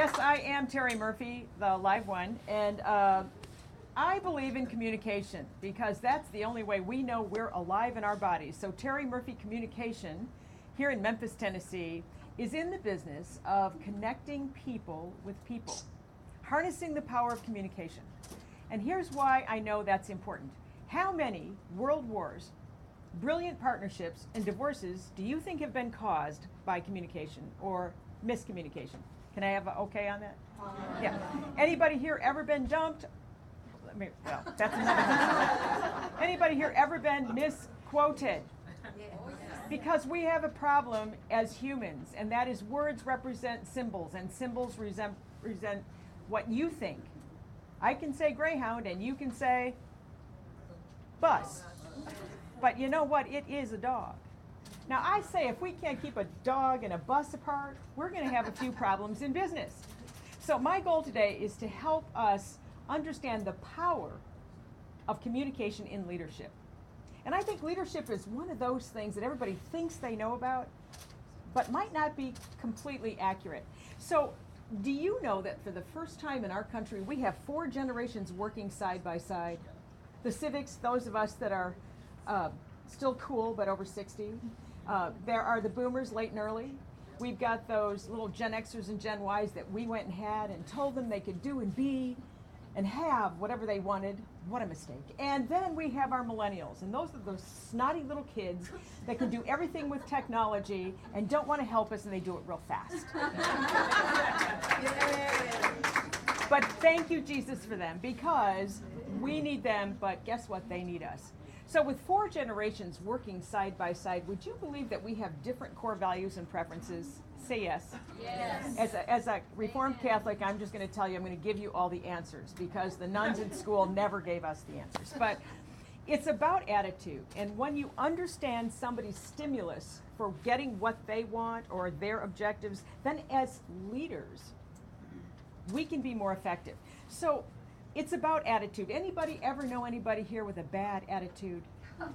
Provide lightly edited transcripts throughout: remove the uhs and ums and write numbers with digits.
Yes, I am Terri Murphy, the live one, and I believe in communication because that's the only way we know we're alive in our bodies. So Terri Murphy Communication here in Memphis, Tennessee is in the business of connecting people with people, harnessing the power of communication. And here's why I know that's important. How many world wars, brilliant partnerships, and divorces do you think have been caused by communication or miscommunication? Can I have an okay on that? Yeah. Anybody here ever been dumped? Well, that's another one. Anybody here ever been misquoted? Because we have a problem as humans, and that is words represent symbols, and symbols represent what you think. I can say Greyhound, and you can say bus. But you know what? It is a dog. Now, I say if we can't keep a dog and a bus apart, we're going to have a few problems in business. So my goal today is to help us understand the power of communication in leadership. And I think leadership is one of those things that everybody thinks they know about, but might not be completely accurate. So do you know that for the first time in our country, we have 4 generations working side by side? The civics, those of us that are still cool but over 60. There are the boomers, late and early. We've got those little Gen Xers and Gen Ys that we went and had and told them they could do and be and have whatever they wanted. What a mistake. And then we have our millennials, and those are those snotty little kids that can do everything with technology and don't want to help us, and they do it real fast. But thank you, Jesus, for them, because we need them, but guess what? They need us. So with 4 generations working side by side, would you believe that we have different core values and preferences? Say yes. Yes. As a Reformed Catholic, I'm just going to tell you, I'm going to give you all the answers because the nuns in school never gave us the answers. But it's about attitude. And when you understand somebody's stimulus for getting what they want or their objectives, then as leaders, we can be more effective. So it's about attitude. Anybody ever know anybody here with a bad attitude? Yes.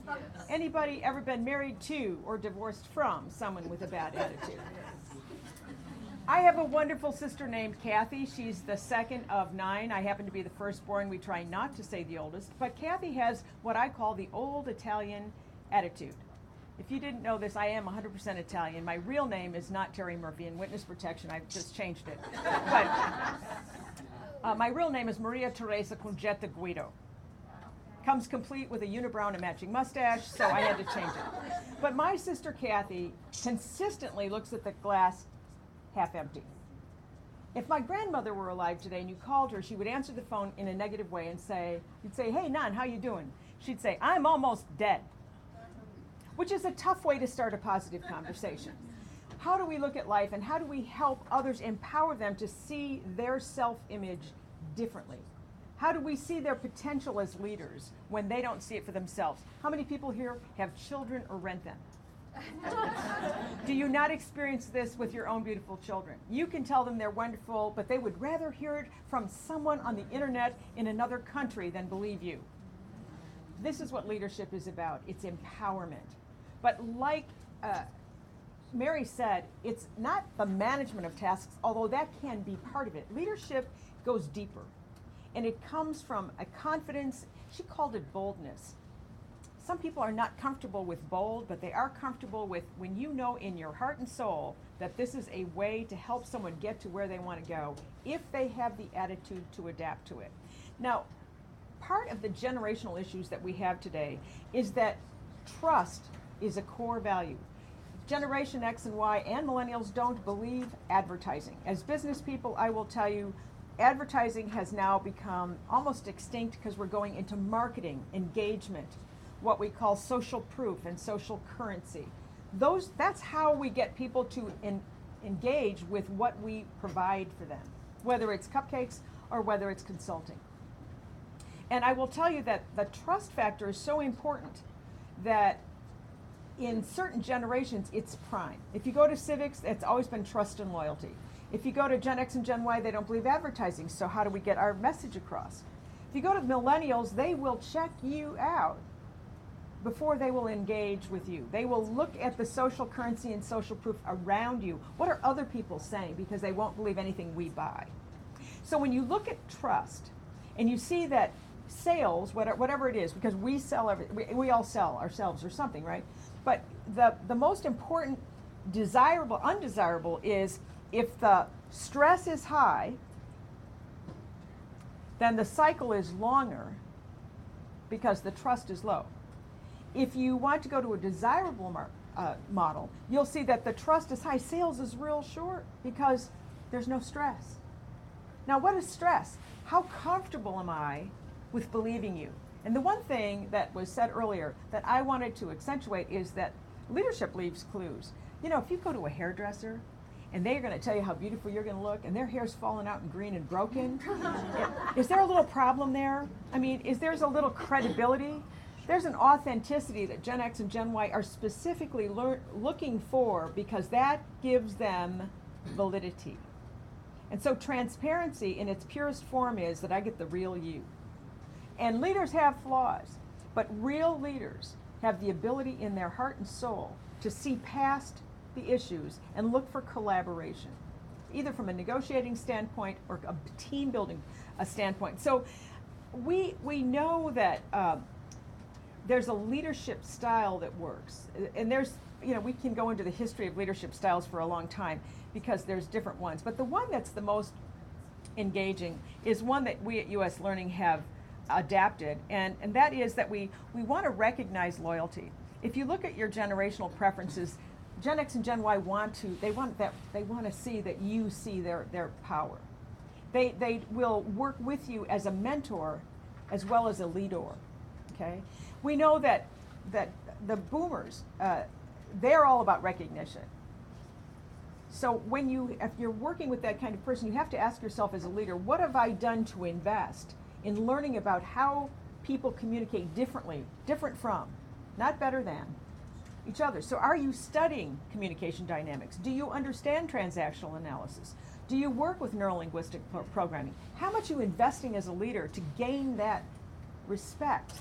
Anybody ever been married to or divorced from someone with a bad attitude? I have a wonderful sister named Kathy. She's the second of 9. I happen to be the firstborn. We try not to say the oldest. But Kathy has what I call the old Italian attitude. If you didn't know this, I am 100% Italian. My real name is not Terri Murphy. In witness protection, I've just changed it. But my real name is Maria Teresa Congetta Guido. Comes complete with a unibrow and a matching mustache, so I had to change it. But my sister Kathy consistently looks at the glass half empty. If my grandmother were alive today and you called her, she would answer the phone in a negative way and say, you'd say, "Hey, Nan, how you doing?" She'd say, "I'm almost dead," which is a tough way to start a positive conversation. How do we look at life, and how do we help others, empower them to see their self-image differently? How do we see their potential as leaders when they don't see it for themselves? How many people here have children or rent them? Do you not experience this with your own beautiful children? You can tell them they're wonderful, but they would rather hear it from someone on the internet in another country than believe you. This is what leadership is about. It's empowerment. But like Mary said, it's not the management of tasks, although that can be part of it. Leadership goes deeper, and it comes from a confidence. She called it boldness. Some people are not comfortable with bold, but they are comfortable with when you know in your heart and soul that this is a way to help someone get to where they want to go, if they have the attitude to adapt to it. Now, part of the generational issues that we have today is that trust is a core value. Generation X and Y and millennials don't believe advertising. As business people, I will tell you, advertising has now become almost extinct because we're going into marketing, engagement, what we call social proof and social currency. That's how we get people to engage with what we provide for them, whether it's cupcakes or whether it's consulting. And I will tell you that the trust factor is so important that in certain generations, it's prime. If you go to civics, it's always been trust and loyalty. If you go to Gen X and Gen Y, they don't believe advertising, so how do we get our message across? If you go to millennials, they will check you out. before they will engage with you. They will look at the social currency and social proof around you. What are other people saying? Because they won't believe anything we buy. So when you look at trust and you see that sales, whatever it is, because we sell we all sell ourselves or something, right? But the most important desirable, undesirable is if the stress is high, then the cycle is longer because the trust is low. If you want to go to a desirable model, you'll see that the trust is high, sales is real short because there's no stress. Now, what is stress? How comfortable am I with believing you? And the one thing that was said earlier that I wanted to accentuate is that leadership leaves clues. You know, if you go to a hairdresser and they're going to tell you how beautiful you're going to look and their hair's falling out and green and broken, is there a little problem there? I mean, there's a little credibility? There's an authenticity that Gen X and Gen Y are specifically looking for because that gives them validity. And so transparency in its purest form is that I get the real you. And leaders have flaws, but real leaders have the ability in their heart and soul to see past the issues and look for collaboration, either from a negotiating standpoint or a team building standpoint. So we know that there's a leadership style that works. And there's, you know, we can go into the history of leadership styles for a long time because there's different ones. But the one that's the most engaging is one that we at US Learning have adapted, and that is that we want to recognize loyalty. If you look at your generational preferences, Gen X and Gen Y want to see that you see their power. They will work with you as a mentor as well as a leader. Okay, we know that the boomers they're all about recognition. So if you're working with that kind of person, you have to ask yourself as a leader, what have I done to invest in learning about how people communicate differently, different from, not better than, each other. So are you studying communication dynamics? Do you understand transactional analysis? Do you work with neurolinguistic programming? How much are you investing as a leader to gain that respect,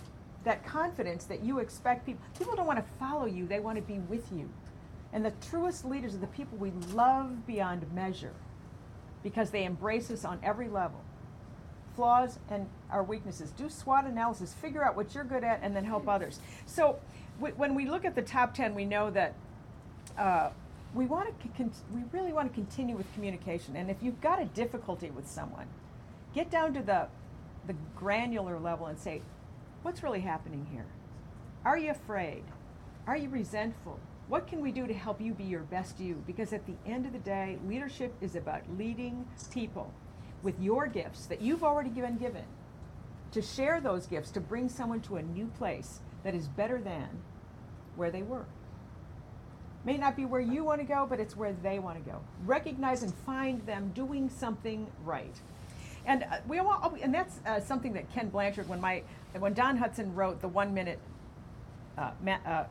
that confidence that you expect people? People don't want to follow you, they want to be with you. And the truest leaders are the people we love beyond measure because they embrace us on every level. Flaws and our weaknesses. Do SWOT analysis, figure out what you're good at, and then help others. So when we look at the top 10, we know that we really want to continue with communication. And if you've got a difficulty with someone, get down to the granular level and say, what's really happening here? Are you afraid? Are you resentful? What can we do to help you be your best you? Because at the end of the day, leadership is about leading people with your gifts that you've already been given, to share those gifts, to bring someone to a new place that is better than where they were. May not be where you want to go, but it's where they want to go. Recognize and find them doing something right. And and that's something that Ken Blanchard, when Don Hudson wrote the 1 Minute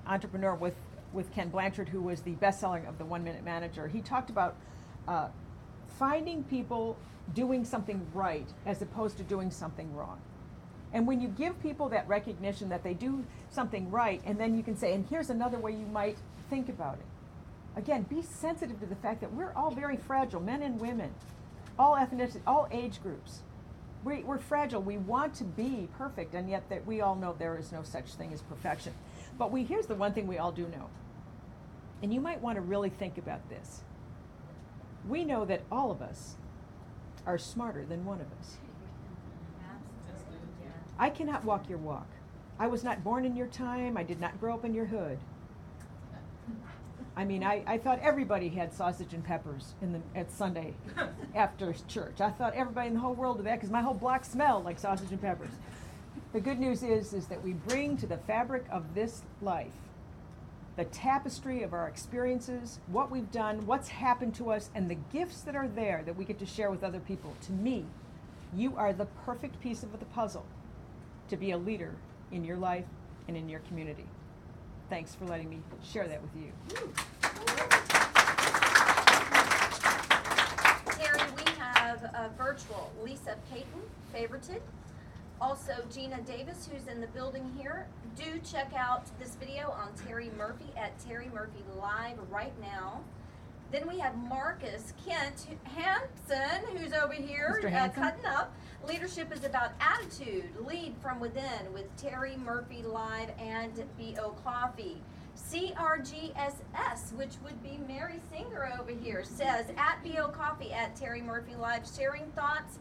Entrepreneur with Ken Blanchard, who was the bestseller of the 1 Minute Manager, he talked about finding people doing something right as opposed to doing something wrong. And when you give people that recognition that they do something right, and then you can say, and here's another way you might think about it. Again, be sensitive to the fact that we're all very fragile, men and women, all ethnicities, all age groups. We're fragile. We want to be perfect, and yet that we all know there is no such thing as perfection. But here's the one thing we all do know. And you might want to really think about this. We know that all of us are smarter than one of us. I cannot walk your walk. I was not born in your time. I did not grow up in your hood. I mean, I thought everybody had sausage and peppers at Sunday after church. I thought everybody in the whole world did that because my whole block smelled like sausage and peppers. The good news is that we bring to the fabric of this life the tapestry of our experiences, what we've done, what's happened to us, and the gifts that are there that we get to share with other people. To me, you are the perfect piece of the puzzle to be a leader in your life and in your community. Thanks for letting me share that with you. Terri, we have a virtual Lisa Payton, favorited. Also, Gina Davis, who's in the building here, do check out this video on Terri Murphy at Terri Murphy Live right now. Then we have Marcus Kent Hampson, who's over here cutting up. Leadership is about attitude. Lead from within with Terri Murphy Live and BO Coffee. CRGSS, which would be Mary Singer over here, says at BO Coffee at Terri Murphy Live, sharing thoughts,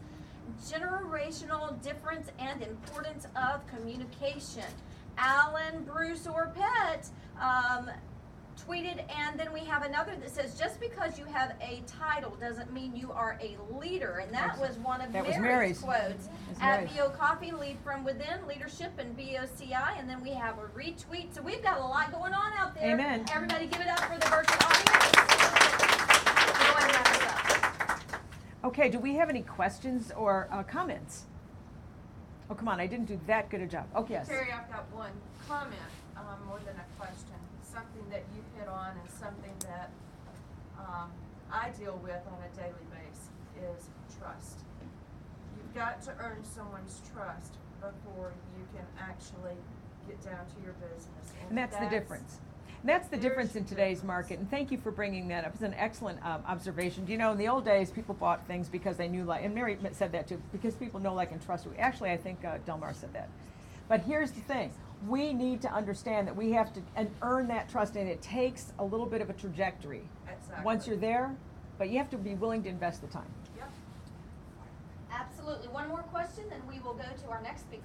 generational difference and importance of communication. Alan Bruce or Pet tweeted, and then we have another that says, just because you have a title doesn't mean you are a leader. And that was one of Mary's quotes. At BO Coffee, lead from within, leadership, and BOCI. And then we have a retweet. So we've got a lot going on out there. Amen. Everybody give it up for the virtual audience. Go ahead and wrap us up. Okay, do we have any questions or comments? Oh, come on, I didn't do that good a job. Oh, yes. Terri, I've got one comment more than a question. Something that you hit on and something that I deal with on a daily basis is trust. You've got to earn someone's trust before you can actually get down to your business. And that's the difference. And that's the difference in today's market. And thank you for bringing that up. It's an excellent observation. You know, in the old days, people bought things because they knew, like, and Mary said that too, because people know, like, and trust you. Actually, I think Delmar said that. But here's the thing. We need to understand that we have to earn that trust, and it takes a little bit of a trajectory. Exactly. Once you're there, but you have to be willing to invest the time. Yep. Absolutely. One more question, then we will go to our next speaker.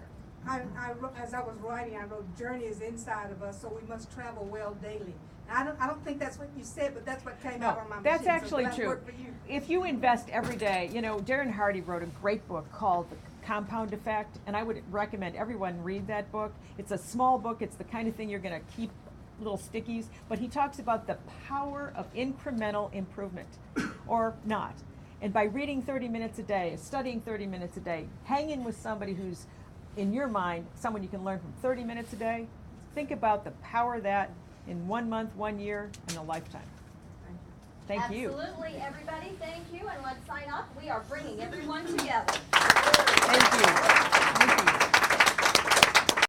As I was writing, I wrote, journey is inside of us, so we must travel well daily. I don't think that's what you said, but that's what came out on my machine. That's actually so true. If you invest every day, you know, Darren Hardy wrote a great book called The Compound Effect, and I would recommend everyone read that book. It's a small book. It's the kind of thing you're going to keep little stickies, but he talks about the power of incremental improvement, or not. And by reading 30 minutes a day, studying 30 minutes a day, hanging with somebody who's, in your mind, someone you can learn from 30 minutes a day, think about the power of that in 1 month, 1 year, and a lifetime. Thank you. Absolutely, everybody. Thank you, and let's sign off. We are bringing everyone together. Thank you.